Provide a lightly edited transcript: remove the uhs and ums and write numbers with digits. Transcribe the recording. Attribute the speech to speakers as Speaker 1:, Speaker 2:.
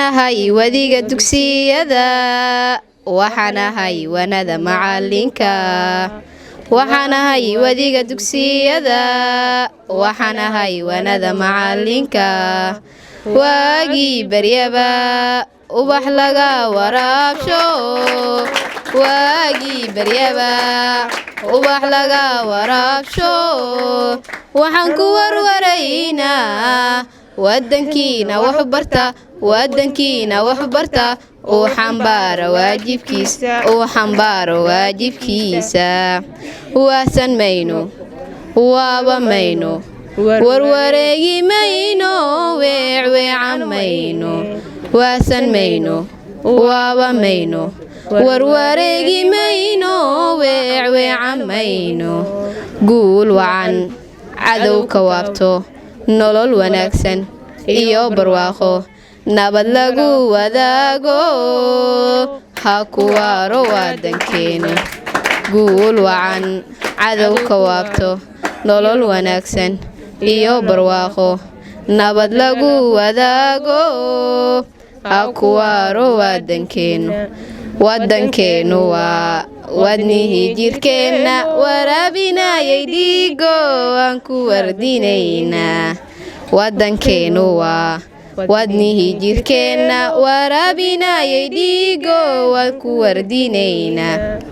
Speaker 1: Hay wadiga dugsiyada waxaanahay wanada macalinka waxaanahay wadiga dugsiyada waxaanahay wanada macalinka waagi baryaba ubax laga waraabsho waagi baryaba ubax laga waraabsho waxaan ku warwaraynaa wadankiina wax barta oo xambaara waajibkiisa waasan mayno waaba mayno warwareegi mayno weecan mayno waasan mayno waaba mayno warwareegi mayno weecan mayno guul wacan cadow ka waabto nolol wanaagsan iyo barwaaqo nabad lagu wadaago ha ku waaro wadankeena guul wacan cadow ka waabto nolol wanaagsan iyo barwaaqo nabad lagu wadaago ha ku waaro wadankeenu waa wadnihii jirkeena waraabinayay dhiigo aan ku wardinaynaa wadankeenu waa wadnihii jirkeena waraabinayay dhiigo waan ku wardinaynaa